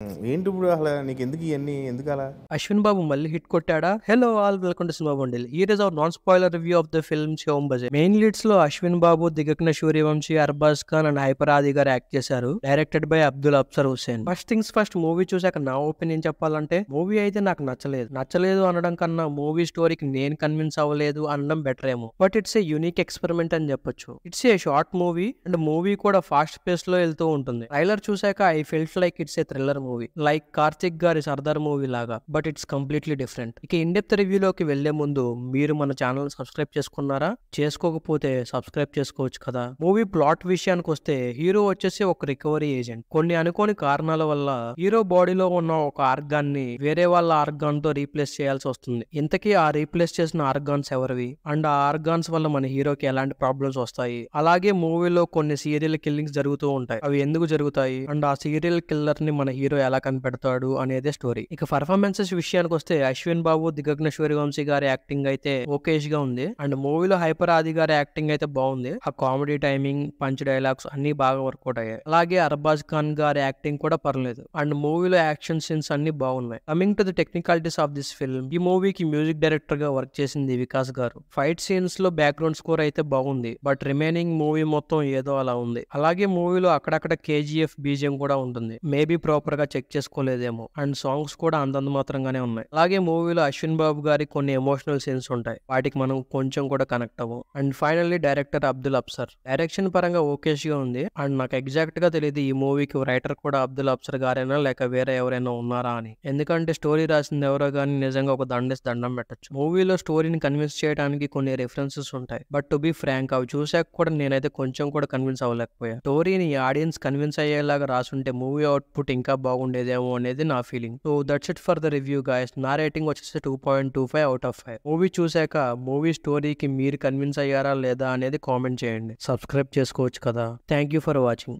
ఏంటి ఇప్పుడు అసలు నీకెందుకు ఇయన్నీ? ఎందుకలా? అశ్విన్ బాబు మళ్ళీ హిట్ కొట్టాడా? Hello all welcome to cinema bundle. Here is our non spoiler review of the film Shivam Baje. Main leads లో అశ్విన్ బాబు, దిగగ్న సూర్యవంశీ, అర్బాజ్ ఖాన్ అండ్ హైపర్ ఆది గారు యాక్ట్ చేశారు. Directed by Abdul Absar Hussain. First things first, movie చూసాక నా ఒపీనియన్ చెప్పాలంటే మూవీ అయితే నాకు నచ్చలేదు అనడం కన్నా మూవీ స్టోరీకి నేను కన్విన్స్ అవ్వలేదు అనడం బెటర్ ఏమో. But it's a unique experiment అని చెప్పొచ్చు. It's a short movie and movie కూడా ఫాస్ట్ పేస్ లో వెళ్తూ ఉంటుంది. ట్రైలర్ చూసాక I felt like it's a thriller movie, like Karthik గారి సర్దార్ మూవీ లాగా. But it's completely different. ఇక ఇన్ డెప్త్ రివ్యూలోకి వెళ్లే ముందు మీరు మన ఛానల్ సబ్స్క్రైబ్ చేసుకున్నారా? చేసుకోకపోతే సబ్స్క్రైబ్ చేసుకోవచ్చు కదా. మూవీ ప్లాట్ విషయానికి వస్తే హీరో వచ్చేసి ఒక రికవరీ ఏజెంట్. కొన్ని అనుకోని కారణాల వల్ల హీరో బాడీలో ఉన్న ఒక ఆర్గాన్ ని వేరే వాళ్ళ ఆర్గాన్ తో రీప్లేస్ చేయాల్సి వస్తుంది. ఇంతకీ ఆ రీప్లేస్ చేసిన ఆర్గాన్స్ ఎవరివి అండ్ ఆ ఆర్గాన్స్ వల్ల మన హీరోకి ఎలాంటి ప్రాబ్లమ్స్ వస్తాయి? అలాగే మూవీలో కొన్ని సీరియల్ కిల్లింగ్స్ జరుగుతూ ఉంటాయి. అవి ఎందుకు జరుగుతాయి అండ్ ఆ సీరియల్ కిల్లర్ ని మన హీరో ఎలా కనిపెడతాడు అనేది స్టోరీ. ఇక పర్ఫార్మెన్సెస్ విషయానికి వస్తే అశ్విన్ బాబు, దిగగ్న సూర్యవంశీ గారి యాక్టింగ్ అయితే ఓకేష్ గా ఉంది. అండ్ మూవీలో హైపర్ ఆది గారి యాక్టింగ్ అయితే బాగుంది. ఆ కామెడీ టైమింగ్, పంచ్ డైలాగ్స్ అన్ని బాగా వర్కౌట్ అయ్యాయి. అలాగే అర్బాజ్ ఖాన్ గారి యాక్టింగ్ కూడా పర్లేదు. అండ్ మూవీలో యాక్షన్ సీన్స్ అన్ని బాగున్నాయి. Coming to the technicalities of this film, ఈ మూవీకి మ్యూజిక్ డైరెక్టర్ గా వర్క్ చేసింది వికాస్ గారు. ఫైట్ సీన్స్ లో బ్యాక్గ్రౌండ్ స్కోర్ అయితే బాగుంది. బట్ రిమైనింగ్ మూవీ మొత్తం ఏదో అలా ఉంది. అలాగే మూవీలో అక్కడక్కడ కేజీఎఫ్ బీజియం కూడా ఉంటుంది. మేబీ ప్రాపర్ గా చెక్ చేసుకోలేదేమో. అండ్ సాంగ్స్ కూడా అంతంత మాత్రంగానే ఉన్నాయి. అలాగే మూవీలో అశ్విన్ బాబు గారి కొన్ని ఎమోషనల్ సీన్స్ ఉంటాయి. వాటికి మనం కొంచెం కూడా కనెక్ట్ అవ్వం. And finally director Abdul Absar. Direction పరంగా ఓకేష్ గా ఉంది. అండ్ నాకు ఎగ్జాక్ట్ గా తెలియదు ఈ మూవీకి రైటర్ కూడా అబ్దుల్ అబ్సర్ గారైనా లేక వేరే ఎవరైనా ఉన్నారా అని. ఎందుకంటే స్టోరీ రాసింది ఎవరో గానీ నిజంగా ఒక దండం పెట్టచ్చు. మూవీలో స్టోరీని కన్విన్స్ చేయడానికి కొన్ని రిఫరెన్సెస్ ఉంటాయి. బట్ టు బి ఫ్రాంక్, అవి చూసాక కూడా నేనైతే కొంచెం కూడా కన్విన్స్ అవ్వలేకపోయా. స్టోరీని ఆడియన్స్ కన్విన్స్ అయ్యేలాగా రాసుంటే మూవీ అవుట్పుట్ ఇంకా బాగుండేదేమో అనేది నా feeling. So that's it for the review guys. నా రేటింగ్ వచ్చేసి 2.25 అవుట్ ఆఫ్ 5. మూవీ చూసాక మూవీ స్టోరీకి మీరు కన్విన్స్ అయ్యారా లేదా అనేది కామెంట్ చేయండి. సబ్స్క్రైబ్ చేసుకోవచ్చు కదా. Thank you for watching.